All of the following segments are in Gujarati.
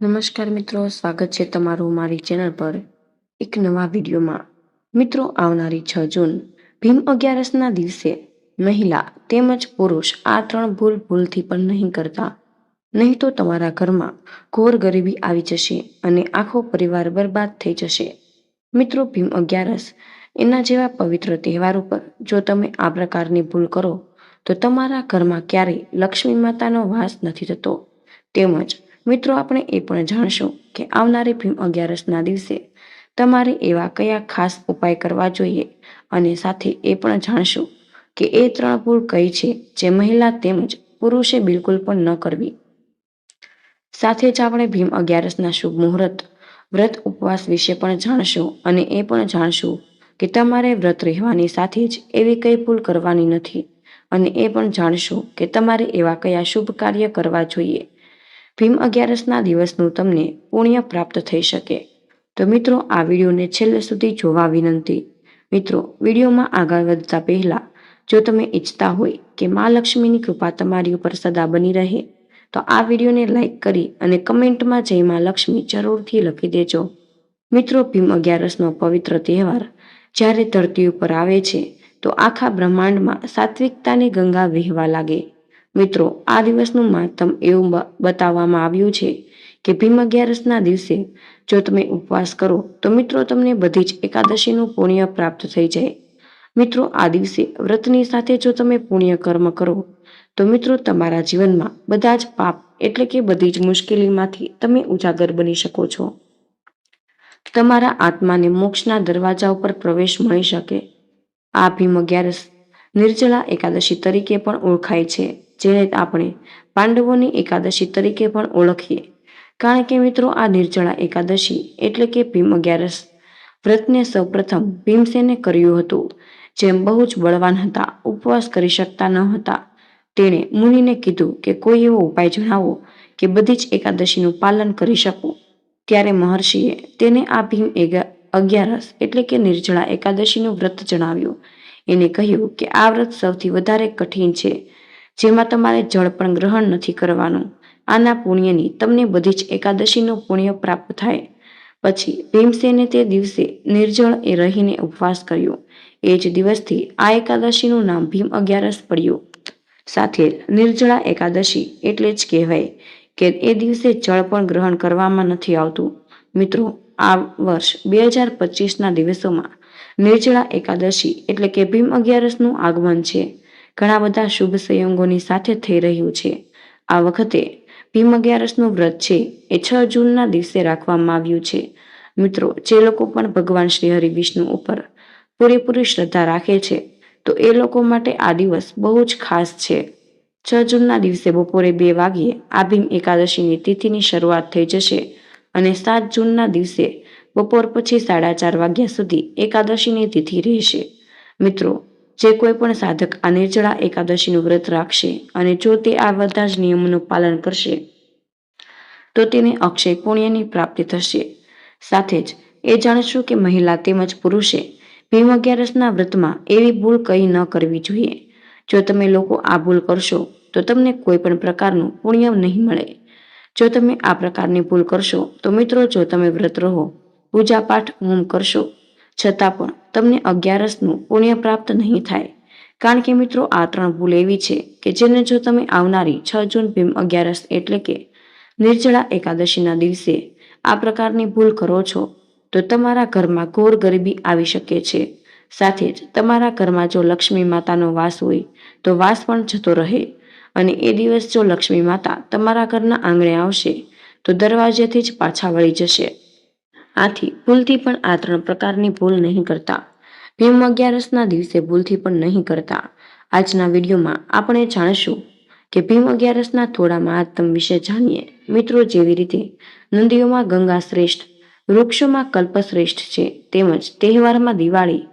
નમસ્કાર મિત્રો, સ્વાગત છે તમારું મારી ચેનલ પર એક નવા વિડીયોમાં। મિત્રો, આવનારી 6 જૂન ભીમ 11ના દિવસે મહિલા તેમજ પુરુષ આ 3 ભૂલથી પણ નહીં કરતા, નહીં તો તમારા ઘરમાં ઘોર ગરીબી આવી જશે અને આખો પરિવાર બરબાદ થઈ જશે। મિત્રો, ભીમ 11 એના જેવા પવિત્ર તહેવાર ઉપર જો તમે આ પ્રકારની ભૂલ કરો તો તમારા ઘરમાં ક્યારેય લક્ષ્મી માતાનો વાસ નથી થતો। તેમજ મિત્રો, આપણે એ પણ જાણશું કે આવનારી ભીમ 11ના દિવસે તમારે એવા કયા ખાસ ઉપાય કરવા જોઈએ અને સાથે એ પણ જાણશું કે એ 3 ભૂલ કઈ છે જે મહિલા તેમજ પુરુષે બિલકુલ પણ ન કરવી। સાથે જ આપણે ભીમ 11ના શુભ મુહૂર્ત, વ્રત, ઉપવાસ વિશે પણ જાણશું અને એ પણ જાણશું કે તમારે વ્રત રહેવાની સાથે જ એવી કઈ ભૂલ કરવાની નથી અને એ પણ જાણશું કે તમારે એવા કયા શુભ કાર્ય કરવા જોઈએ ભીમ 11ના દિવસનું તમને પુણ્ય પ્રાપ્ત થઈ શકે। તો મિત્રો, આ વિડીયોને છેલ્લે સુધી જોવા વિનંતી। મિત્રો, વિડીયોમાં આગળ વધતા પહેલા જો તમે ઈચ્છતા હોય કે મા લક્ષ્મીની કૃપા તમારી ઉપર સદા બની રહે તો આ વિડીયોને લાઈક કરી અને કમેન્ટમાં જય મા લક્ષ્મી જરૂરથી લખી દેજો। મિત્રો, ભીમ 11નો પવિત્ર તહેવાર જ્યારે ધરતી ઉપર આવે છે તો આખા બ્રહ્માંડમાં સાત્વિકતાની ગંગા વહેવા લાગે। મિત્રો, આ દિવસનું મહત્તમ એવું બતાવવામાં આવ્યું છે કે ભીમ 11ના દિવસે જો તમે ઉપવાસ કરો તો મિત્રો તમને બધી જ એકાદશીનું પુણ્ય પ્રાપ્ત થઈ જાય। મિત્રો, આ દિવસે વ્રતની સાથે જો તમે પુણ્ય કર્મ કરો તો મિત્રો તમારા જીવનમાં બધા જ પાપ એટલે કે બધી જ મુશ્કેલીમાંથી તમે ઉજાગર બની શકો છો। તમારા આત્માને મોક્ષના દરવાજા ઉપર પ્રવેશ મળી શકે। આ ભીમ 11 નિર્જળા એકાદશી તરીકે પણ ઓળખાય છે, જેને આપણે પાંડવોની એકાદશી તરીકે પણ ઓળખીએ, કારણ કે મિત્રો આ નિર્જળા એકાદશી એટલે કે ભીમ 11 વ્રતને સૌપ્રથમ ભીમસેને કર્યું હતું, જેમ બહુ જ બળવાન હતા, ઉપવાસ કરી શકતા ન હતા। તેણે મુનિને કીધું કે કોઈ એવો ઉપાય જણાવો કે બધી જ એકાદશીનું પાલન કરી શકું। ત્યારે મહર્ષિએ તેને આ ભીમ 11 એટલે કે નિર્જળા એકાદશીનું વ્રત જણાવ્યું। એને કહ્યું કે આ વ્રત સૌથી વધારે કઠિન છે, જેમાં તમારે જળ પણ ગ્રહણ નથી કરવાનું। આના પુણ્યની તમને બધી જ એકાદશીનું પુણ્ય પ્રાપ્ત થાય। પછી ભીમસેને તે દિવસે નિર્જળ એ રહીને ઉપવાસ કર્યો। એ જ દિવસથી આ એકાદશીનું નામ ભીમ 11 પડ્યું। સાથે નિર્જળા એકાદશી એટલે જ કહેવાય કે એ દિવસે જળ પણ ગ્રહણ કરવામાં નથી આવતું। મિત્રો, આ વર્ષ 2025ના દિવસોમાં નિર્જળા એકાદશી એટલે કે ભીમ 11નું આગમન છે, ઘણા બધા શુભ સંયોગોની સાથે થઈ રહ્યું છે। આ વખતે ભીમ 11નું વ્રત છે એ 6 જૂનના દિવસે રાખવામાં આવ્યું છે। મિત્રો, જે લોકો પણ ભગવાન શ્રી હરિ વિષ્ણુ ઉપર પૂરેપૂરી શ્રદ્ધા રાખે છે તો એ લોકો માટે આ દિવસ બહુ જ ખાસ છે। 6 જૂનના દિવસે બપોરે 2 વાગ્યે આ ભીમ એકાદશીની તિથિની શરૂઆત થઈ જશે અને 7 જૂનના દિવસે બપોર પછી 4:30 વાગ્યા સુધી એકાદશીની તિથિ રહેશે। મિત્રો, જે કોઈ પણ સાધક આ નિર્જળા એકાદશીનું વ્રત રાખશે અને જો તે આ બધા જ નિયમોનું પાલન કરશે તો તેને અક્ષય પુણ્યની પ્રાપ્તિ થશે। સાથે જ એ જાણશું કે મહિલા તેમજ પુરુષે ભીમ 11ના વ્રતમાં એવી ભૂલ કઈ ન કરવી જોઈએ। જો તમે લોકો આ ભૂલ કરશો તો તમને કોઈ પણ પ્રકારનું પુણ્ય નહીં મળે। જો તમે આ પ્રકારની ભૂલ કરશો તો મિત્રો, જો તમે વ્રત રહો, પૂજા પાઠ, હોમ કરશો છતાં પણ તમને 11નું પુણ્ય પ્રાપ્ત નહીં થાય, કારણ કે મિત્રો આ 3 ભૂલ એવી છે કે જેને જો તમે આવનારી 6 જૂન ભીમ 11 એટલે કે નિર્જળા એકાદશીના દિવસે આ પ્રકારની ભૂલ કરો છો તો તમારા ઘરમાં ઘોર ગરીબી આવી શકે છે। સાથે જ તમારા ઘરમાં જો લક્ષ્મી માતાનો વાસ હોય તો વાસ પણ જતો રહે અને એ દિવસ જો લક્ષ્મી માતા તમારા ઘરના આંગણે આવશે તો દરવાજેથી જ પાછા વળી જશે। આથી ભૂલથી પણ આ 3 પ્રકારની ભૂલ નહીં કરતા। ભીમ 11ના દિવસે ભૂલથી પણ નહીં કરતા। આજના વિડીયોમાં આપણે જાણશું કે ભીમ 11ના થોડા મહાત્મ વિશે જાણીએ। મિત્રો, જેવી રીતે નદીઓમાં ગંગા શ્રેષ્ઠ, વૃક્ષોમાં કલ્પ શ્રેષ્ઠ છે, તેમજ તહેવારમાં દિવાળી,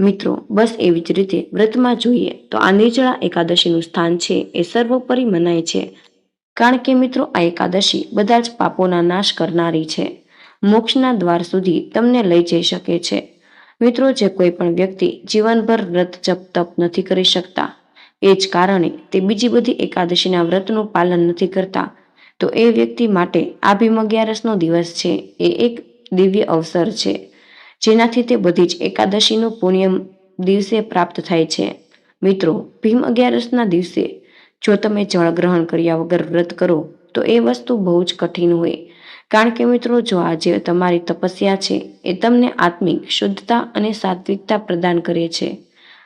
મિત્રો બસ એવી જ રીતે વ્રતમાં જોઈએ તો આ નિર્જળા એકાદશીનું સ્થાન છે એ સર્વોપરી મનાય છે, કારણ કે મિત્રો આ એકાદશી બધા જ પાપોના નાશ કરનારી છે, મોક્ષના દ્વાર સુધી તમને લઈ જઈ શકે છે। મિત્રો, જે કોઈ પણ વ્યક્તિ જીવનભર વ્રત જપ તપ નથી કરી શકતા, એ જ કારણે તે બીજી બધી એકાદશીના વ્રતનું પાલન નથી કરતા, તો એ વ્યક્તિ માટે આ ભીમ અગિયારસનો દિવસ છે એ એક દિવ્ય અવસર છે, જેનાથી તે બધી જ એકાદશીનું પુણ્ય દિવસે પ્રાપ્ત થાય છે. મિત્રો, ભીમ અગિયારસના દિવસે જો તમે જળ ગ્રહણ કર્યા વગર વ્રત કરો તો એ વસ્તુ બહુ જ કઠિન હોય, કારણ કે મિત્રો જો આજે તમારી તપસ્યા છે એ તમને આત્મિક શુદ્ધતા અને સાત્વિકતા પ્રદાન કરે છે.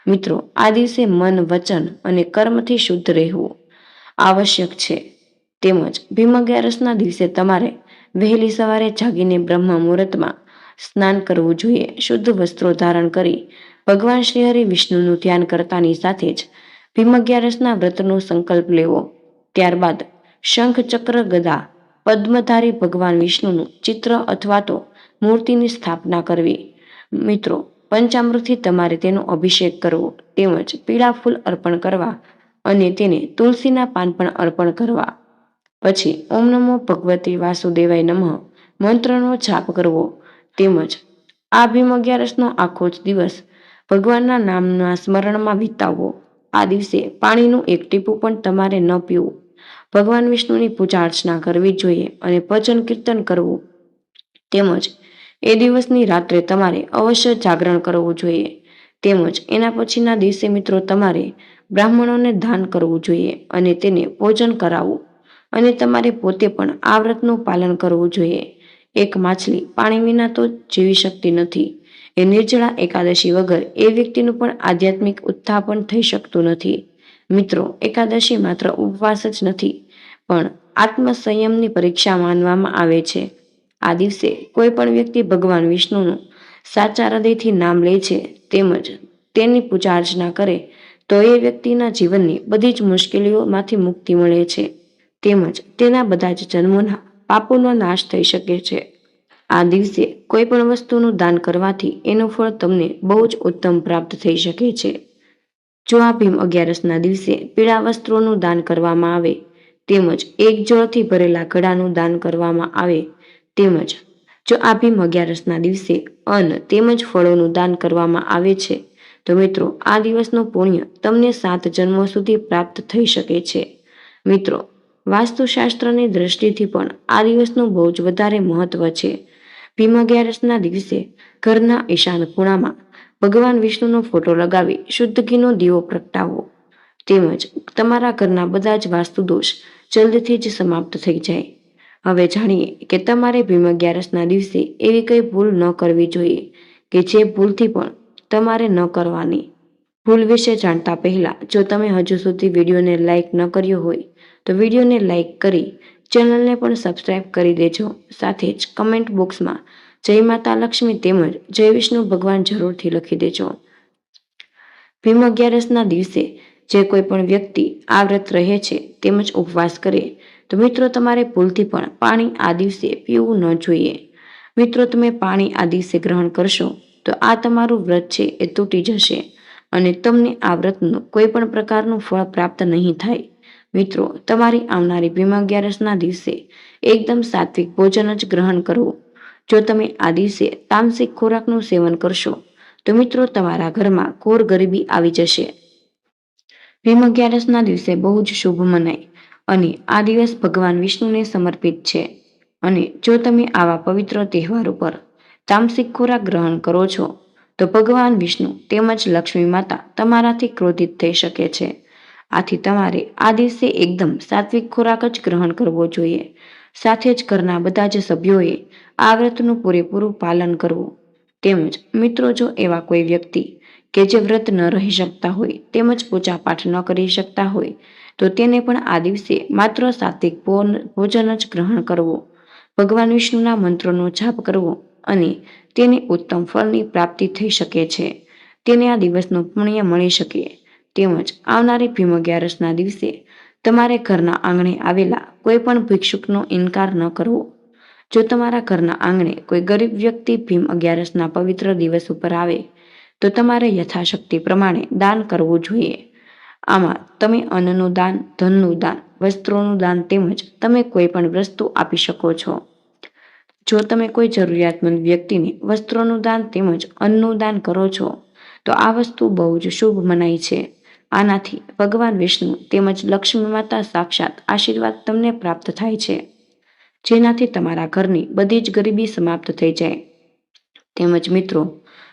મિત્રો, આ દિવસે મન, વચન અને કર્મથી શુદ્ધ રહેવું આવશ્યક છે. તેમજ ભીમ અગિયારસના દિવસે તમારે વહેલી સવારે જાગીને બ્રહ્મ મુહૂર્તમાં સ્નાન કરવું જોઈએ. શુદ્ધ વસ્ત્રો ધારણ કરી ભગવાન શ્રી હરિ વિષ્ણુનું ધ્યાન કરતાની સાથે જ ભીમ અગિયારસના વ્રતનો સંકલ્પ લેવો. ત્યારબાદ શંખ, ચક્ર, ગદા, પદ્મધારી ભગવાન વિષ્ણુનું ચિત્ર અથવા તો મૂર્તિની સ્થાપના કરવી. મિત્રો, પંચામૃતથી તમારે તેનો અભિષેક કરવો, તેમજ પીળા ફૂલ અર્પણ કરવા અને તેને તુલસીના પાન પણ અર્પણ કરવા. પછી ઓમ નમો ભગવતે વાસુદેવાય નમઃ મંત્રનો જાપ કરવો. તેમજ આ ભીમ અગિયારસનો આખો જ દિવસ ભગવાનના નામના સ્મરણમાં વિતાવવો. આ દિવસે પાણીનું એક ટીપું પણ તમારે ન પીવું. ભગવાન વિષ્ણુની પૂજા અર્ચના કરવી જોઈએ અને ભજન કીર્તન કરવું. તેમજ એ દિવસની રાત્રે તમારે અવશ્ય જાગરણ કરવું જોઈએ. તેમજ એના પછીના દિવસે મિત્રો તમારે બ્રાહ્મણોને દાન કરવું જોઈએ અને તેને ભોજન કરાવવું. અને તમારે પોતે પણ આ વ્રતનું પાલન કરવું જોઈએ. એક માછલી પાણી વિના તો જીવી શકતી નથી. એ નિર્જળા એકાદશી વગર એ વ્યક્તિનું પણ આધ્યાત્મિક ઉત્થાપન થઈ શકતું નથી. મિત્રો, એકાદશી માત્ર ઉપવાસ જ નથી, પણ આત્મસંયમની પરીક્ષા માનવામાં આવે છે. આ દિવસે કોઈ પણ વ્યક્તિ ભગવાન વિષ્ણુનું સાચા હૃદયથી નામ લે છે, તેમજ તેની પૂજા અર્ચના કરે તો એ વ્યક્તિના જીવનની બધી જ મુશ્કેલીઓમાંથી મુક્તિ મળે છે. તેમજ તેના બધા જ જન્મોના પાપોનો નાશ થઈ શકે છે. આ દિવસે કોઈ પણ વસ્તુનું દાન કરવાથી એનું ફળ તમને બહુ જ ઉત્તમ પ્રાપ્ત થઈ શકે છે. જો આ ભીમ અગિયારસના દિવસે પીળા વસ્ત્રોનું દાન કરવામાં આવે, તેમજ એક જળથી ભરેલા ઘડાનું દાન કરવામાં આવે, તેમજ જો આ ભીમ અગિયારસના દિવસે અન્ન તેમજ ફળોનું દાન કરવામાં આવે છે, તો મિત્રો આ દિવસનું પુણ્ય તમને 7 જન્મો સુધી પ્રાપ્ત થઈ શકે છે. મિત્રો, વાસ્તુશાસ્ત્રની દ્રષ્ટિથી પણ આ દિવસનું બહુ જ વધારે મહત્વ છે. ભીમ અગિયારસના દિવસે ઘરના ઈશાન ખૂણામાં ભગવાન વિષ્ણુનો ફોટો લગાવી શુદ્ધ ઘીનો દીવો પ્રગટાવવો. તેમજ તમારા ઘરના બધા જ વાસ્તુ દોષ જલ્દીથી જ સમાપ્ત થઈ જાય. હવે જાણીએ કે તમારે ભીમ અગિયારસના દિવસે એવી કઈ ભૂલ ન કરવી જોઈએ કે જે ભૂલથી પણ તમારે ન કરવાની. ભૂલ વિશે જાણતા પહેલા જો તમે હજુ સુધી વિડીયોને લાઇક ન કર્યો હોય તો વિડીયોને લાઇક કરી ચેનલને પણ સબસ્ક્રાઇબ કરી દેજો. સાથે જ કમેન્ટ બોક્સમાં જય માતા લક્ષ્મી તેમજ જય વિષ્ણુ ભગવાન જરૂરથી લખી દેજો. ભીમ અગિયારસના દિવસે જે કોઈ પણ વ્યક્તિ આ વ્રત રહે છે તેમજ ઉપવાસ કરે તો મિત્રો તમારે ભૂલથી પણ પાણી આ દિવસે પીવું ન જોઈએ. મિત્રો, તમે પાણી આ દિવસે ગ્રહણ કરશો તો આ તમારું વ્રત છે એ તૂટી જશે અને તમને આ વ્રતનું કોઈ પણ પ્રકારનું ફળ પ્રાપ્ત નહીં થાય. મિત્રો, તમારી આવનારી ભીમ અગિયારસના દિવસે એકદમ સાત્વિક ભોજન જ ગ્રહણ કરવું. જો તમે આ દિવસે તામસિક ખોરાકનું સેવન કરશો તો મિત્રો તમારા ઘરમાં ઘોર ગરીબી આવી જશે. ભીમ અગિયારસના દિવસે બહુ જ શુભ મનાય અને આ દિવસ ભગવાન વિષ્ણુને સમર્પિત છે. અને જો તમે આવા પવિત્ર તહેવારો પર તામસિક ખોરાક ગ્રહણ કરો છો તો ભગવાન વિષ્ણુ તેમજ લક્ષ્મી માતા તમારાથી ક્રોધિત થઈ શકે છે. આથી તમારે આ દિવસે એકદમ સાત્વિક ખોરાક જ ગ્રહણ કરવો જોઈએ. સાથે જ ઘરના બધા જ સભ્યોએ આ વ્રતનું પૂરેપૂરું પાલન કરવું. તેમજ મિત્રો, જો એવા કોઈ વ્યક્તિ કે જે વ્રત ન રહી શકતા હોય તેમજ પૂજા પાઠ ન કરી શકતા હોય તો તેને પણ આ દિવસે માત્ર સાત્વિક ભોજન જ ગ્રહણ કરવું, ભગવાન વિષ્ણુના મંત્રોનો જાપ કરવો અને તેને ઉત્તમ ફળની પ્રાપ્તિ થઈ શકે છે. તેને આ દિવસનું પુણ્ય મળી શકે. તેમજ આવનારી ભીમ અગિયારસના દિવસે તમારે ઘરના આંગણે આવેલા કોઈ પણ ભિક્ષુકનો ઇનકાર ન કરવો. જો તમારા ઘરના આંગણે કોઈ ગરીબ વ્યક્તિ ભીમ અગિયારસના પવિત્ર દિવસ ઉપર આવે તો તમારે યથાશક્તિ પ્રમાણે દાન કરવું જોઈએ. આમાં તમે અન્નનું દાન, ધનનું દાન, વસ્ત્રોનું દાન તેમજ તમે કોઈ પણ વસ્તુ આપી શકો છો. જો તમે કોઈ જરૂરિયાતમંદ વ્યક્તિને વસ્ત્રોનું દાન તેમજ અન્નનું દાન કરો છો તો આ વસ્તુ બહુ જ શુભ મનાય છે. આનાથી ભગવાન વિષ્ણુ તેમજ લક્ષ્મી માતા સાક્ષાત આશીર્વાદ તમને પ્રાપ્ત થાય છે, જેનાથી તમારા ઘરની બધી જ ગરીબી સમાપ્ત થઈ જાય. તેમજ મિત્રો,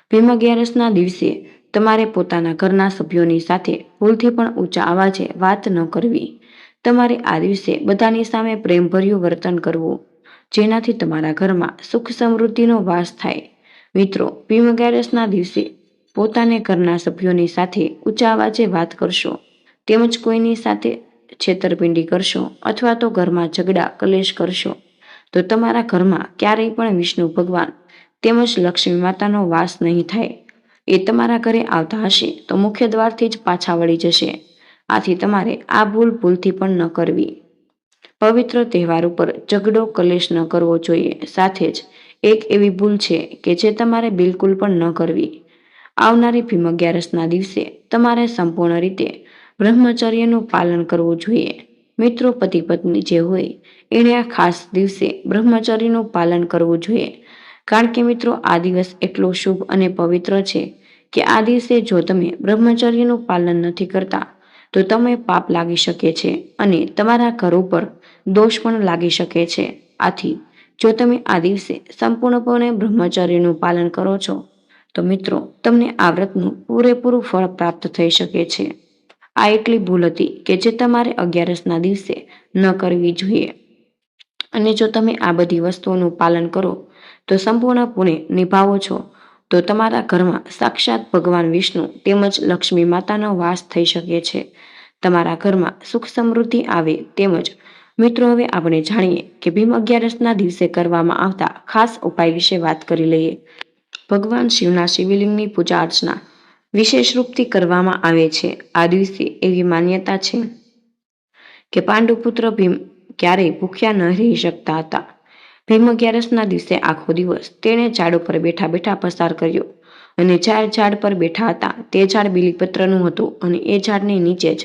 ભીમ અગિયારસના દિવસે તમારે પોતાના ઘરના સભ્યોની સાથે ભૂલથી પણ ઊંચા અવાજે વાત ન કરવી. તમારે આ દિવસે બધાની સામે પ્રેમભર્યું વર્તન કરવું, જેનાથી તમારા ઘરમાં સુખ સમૃદ્ધિનો વાસ થાય. મિત્રો, ભીમ અગિયારસના દિવસે પોતાને ઘરના સભ્યોની સાથે ઊંચા અવાજે વાત કરશો, તેમજ કોઈની સાથે છેતરપિંડી કરશો અથવા તો ઘરમાં ઝઘડા કલેશ કરશો, તો તમારા ઘરમાં ક્યારેય પણ વિષ્ણુ ભગવાન તેમજ લક્ષ્મી માતાનો વાસ નહીં થાય. એ તમારા ઘરે આવતા હશે તો મુખ્ય દ્વારથી જ પાછા વળી જશે. આથી તમારે આ ભૂલથી પણ ન કરવી. પવિત્ર તહેવાર ઉપર ઝઘડો કલેશ ન કરવો જોઈએ. સાથે જ એક એવી ભૂલ છે કે જે તમારે બિલકુલ પણ ન કરવી. આવનારી ભીમ અગિયારસના દિવસે તમારે સંપૂર્ણ રીતે બ્રહ્મચર્યનું પાલન કરવું જોઈએ. મિત્રો, પતિ પત્ની જે હોય એણે આ ખાસ દિવસે બ્રહ્મચર્યનું પાલન કરવું જોઈએ. કારણ કે મિત્રો, આ દિવસ એટલો શુભ અને પવિત્ર છે કે આ દિવસે જો તમે બ્રહ્મચર્યનું પાલન નથી કરતા તો તમે પાપ લાગી શકે છે અને તમારા ઘર ઉપર દોષ પણ લાગી શકે છે. આથી જો તમે આ દિવસે સંપૂર્ણપણે બ્રહ્મચર્યનું પાલન કરો છો તો મિત્રો, તમને આ વ્રતનું પૂરેપૂરું ફળ પ્રાપ્ત થઈ શકે છે. આ એટલી ભૂલ હતી કે જે તમારે અગિયારસના દિવસે ન કરવી જોઈએ. અને જો તમે આ બધી વસ્તુઓનું પાલન કરો તો સંપૂર્ણપણે નિભાવો છો તો તમારા ઘરમાં સાક્ષાત ભગવાન વિષ્ણુ તેમજ લક્ષ્મી માતાનો વાસ થઈ શકે છે. તમારા ઘરમાં સુખ સમૃદ્ધિ આવે. તેમજ મિત્રો, હવે આપણે જાણીએ કે ભીમ અગિયારસના દિવસે કરવામાં આવતા ખાસ ઉપાય વિશે વાત કરી લઈએ. ભગવાન શિવના શિવલિંગની પૂજા અર્ચના વિશેષ રૂપથી કરવામાં આવે છે. આ દિવસે એવી માન્યતા છે કે પાંડુપુત્ર ભીમ ક્યારેય ભૂખ્યા ન રહી શકતા હતા. ભીમ અગિયારસના દિવસે આખો દિવસ તેણે ઝાડ ઉપર બેઠા બેઠા પસાર કર્યો અને ઝાડ પર બેઠા હતા તે ઝાડ બીલીપત્રનું હતું અને એ ઝાડની નીચે જ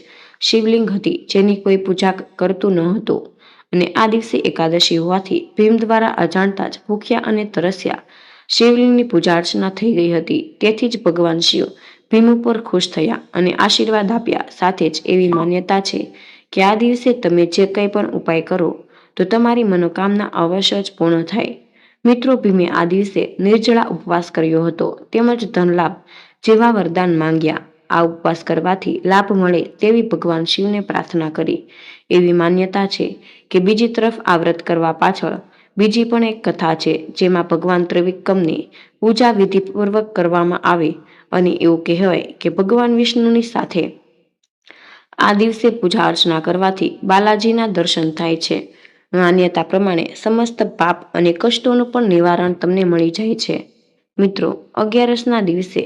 શિવલિંગ હતી જેની કોઈ પૂજા કરતું ન હતું. અને આ દિવસે એકાદશી હોવાથી ભીમ દ્વારા અજાણતા જ ભૂખ્યા અને તરસ્યા શિવલિંગની પૂજા અર્ચના થઈ ગઈ હતી. તેથી જ ભગવાન શિવ ભીમ ઉપર ખુશ થયા અને આશીર્વાદ આપ્યા. સાથે જ એવી માન્યતા છે કે આ દિવસે તમે જે કંઈ પણ ઉપાય કરો તો તમારી મનોકામના અવશ્ય જ પૂર્ણ થાય. મિત્રો, ભીમે આ દિવસે નિર્જળા ઉપવાસ કર્યો હતો તેમજ ધન લાભ જેવા વરદાન માંગ્યા. આ ઉપવાસ કરવાથી લાભ મળે તેવી ભગવાન શિવને પ્રાર્થના કરી. એવી માન્યતા છે કે બીજી તરફ આ વ્રત કરવા પાછળ બીજી પણ એક કથા છે, જેમાં ભગવાન ત્રિવિક્રમની પૂજા વિધિપૂર્વક કરવામાં આવે અને એવું કહેવાય કે ભગવાન વિષ્ણુની સાથે આ દિવસે પૂજા અર્ચના કરવાથી બાલાજીના દર્શન થાય છે. માન્યતા પ્રમાણે સમસ્ત પાપ અને કષ્ટોનું પણ નિવારણ તમને મળી જાય છે. મિત્રો, અગિયારસના દિવસે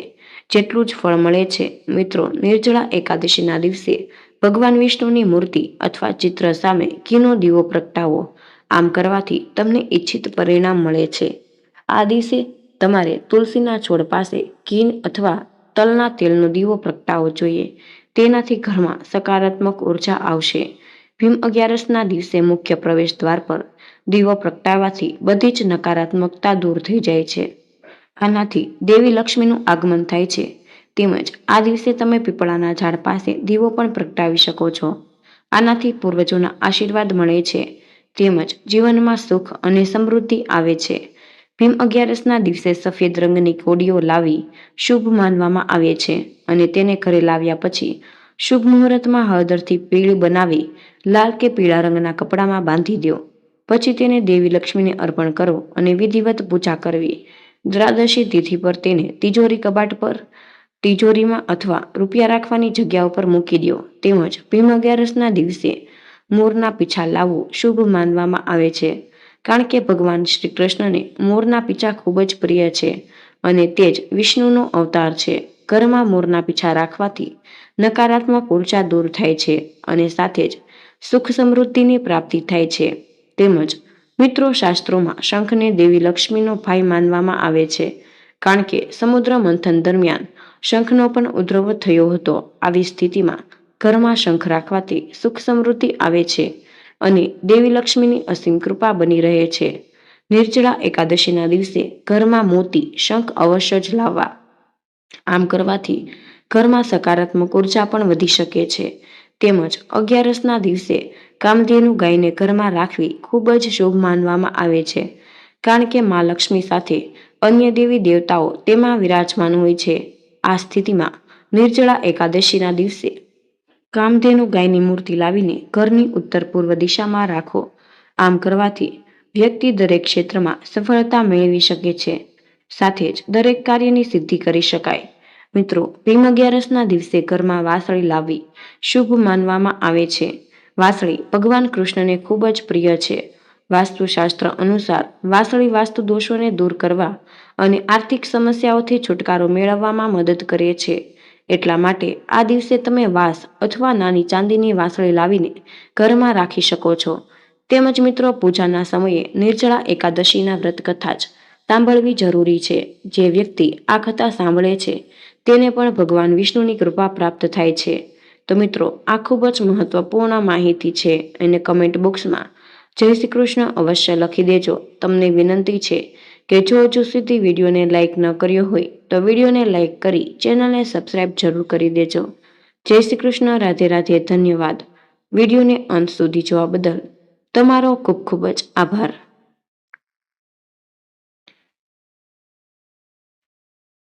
જેટલું જ ફળ મળે છે, મિત્રો, નિર્જળા એકાદશીના દિવસે ભગવાન વિષ્ણુની મૂર્તિ અથવા ચિત્ર સામે ઘીનો દીવો પ્રગટાવો. આમ કરવાથી તમને ઈચ્છિત પરિણામ મળે છે. આ દિવસે તમારે તુલસીના છોડ પાસે ઘી અથવા તલના તેલનો દીવો પ્રગટાવવો જોઈએ. તેનાથી ઘરમાં સકારાત્મક ઉર્જા આવશે. ભીમ અગિયારસના દિવસે મુખ્ય પ્રવેશ દ્વાર પર દીવો પ્રગટાવવાથી બધી જ નકારાત્મકતા દૂર થઈ જાય છે. આનાથી દેવી લક્ષ્મીનું આગમન થાય છે. તેમજ આ દિવસે તમે પીપળાના ઝાડ પાસે દીવો પણ પ્રગટાવી શકો છો. આનાથી પૂર્વજોના આશીર્વાદ મળે છે તેમજ જીવનમાં સુખ અને સમૃદ્ધિ આવે છે. ભીમ અગિયારસના દિવસે સફેદ રંગની કોડીઓ લાવી શુભ માનવામાં આવે છે અને તેને ઘરે લાવ્યા પછી શુભ મુહૂર્તમાં હળદરથી પીળી બનાવી લાલ કે પીળા રંગના કપડામાં બાંધી દો. પછી તેને દેવી લક્ષ્મીને અર્પણ કરો અને વિધિવત પૂજા કરવી. દ્વાદશી તિથિ પર તેને તિજોરી કબાટ પર, તિજોરીમાં અથવા રૂપિયા રાખવાની જગ્યા ઉપર મૂકી દો. તેમજ ભીમ અગિયારસના દિવસે મોરના પીછા લાવવું શુભ માનવામાં આવે છે. કારણ કે ભગવાન શ્રી કૃષ્ણને મોરના પીછા ખૂબ જ પ્રિય છે અને તે જ વિષ્ણુનો અવતાર છે. ઘરમાં મોરના પીછા રાખવાથી નકારાત્મક ઉર્જા દૂર થાય છે અને સાથે જ સુખ સમૃદ્ધિની પ્રાપ્તિ થાય છે. તેમજ મિત્રો, શાસ્ત્રોમાં શંખને દેવી લક્ષ્મીનો ભાઈ માનવામાં આવે છે. કારણ કે સમુદ્ર મંથન દરમિયાન શંખનો પણ ઉદ્ભવ થયો હતો. આવી સ્થિતિમાં ઘરમાં શંખ રાખવાથી સુખ સમૃદ્ધિ આવે છે અને દેવી લક્ષ્મીની અસીમ કૃપા બની રહે છે. નિર્જળા એકાદશીના દિવસે ઘરમાં મોતી શંખ અવશ્ય જ લાવવા. આમ કરવાથી ઘરમાં સકારાત્મક ઉર્જા પણ વધી શકે છે. તેમજ 11ના દિવસે કામધેનુ ગાયને ઘરમાં રાખવી ખૂબ જ શુભ માનવામાં આવે છે, કારણ કે મા લક્ષ્મી સાથે અન્ય દેવી દેવતાઓ તેમાં વિરાજમાન હોય છે. આ સ્થિતિમાં નિર્જળા એકાદશીના દિવસે કામધેનુ ગાયની મૂર્તિ લાવીને ઘરની ઉત્તર પૂર્વ દિશામાં રાખો. આમ કરવાથી વ્યક્તિ દરેક ક્ષેત્રમાં સફળતા મેળવી શકે છે, સાથે જ દરેક કાર્યની સિદ્ધિ કરી શકાય. મિત્રો, ભીમ 11ના દિવસે ઘરમાં વાસળી લાવવી શુભ માનવામાં આવે છે. વાસળી ભગવાન કૃષ્ણને ખૂબ જ પ્રિય છે. વાસ્તુશાસ્ત્ર અનુસાર વાસળી વાસ્તુ દોષોને દૂર કરવા અને આર્થિક સમસ્યાઓથી છુટકારો મેળવવામાં મદદ કરે છે. એટલા માટે આ દિવસે તમે વાંસ અથવા નાની ચાંદીની વાસળી લાવીને ઘરમાં રાખી શકો છો. તેમજ મિત્રો, પૂજાના સમયે નિર્જળા એકાદશીના વ્રત કથા જ સાંભળવી જરૂરી છે. જે વ્યક્તિ આ કથા સાંભળે છે તેને પણ ભગવાન વિષ્ણુની કૃપા પ્રાપ્ત થાય છે. તો મિત્રો, આ ખૂબ જ મહત્વપૂર્ણ માહિતી છે અને કમેન્ટ બોક્સમાં જય શ્રી કૃષ્ણ અવશ્ય લખી દેજો. તમને વિનંતી છે કે જો હજુ સુધી વિડીયોને લાઇક ન કર્યો હોય તો વિડીયોને લાઇક કરી ચેનલને સબસ્ક્રાઇબ જરૂર કરી દેજો. જય શ્રી કૃષ્ણ. રાધે રાધે. ધન્યવાદ. વિડીયોને અંત સુધી જોવા બદલ તમારો ખૂબ ખૂબ જ આભાર.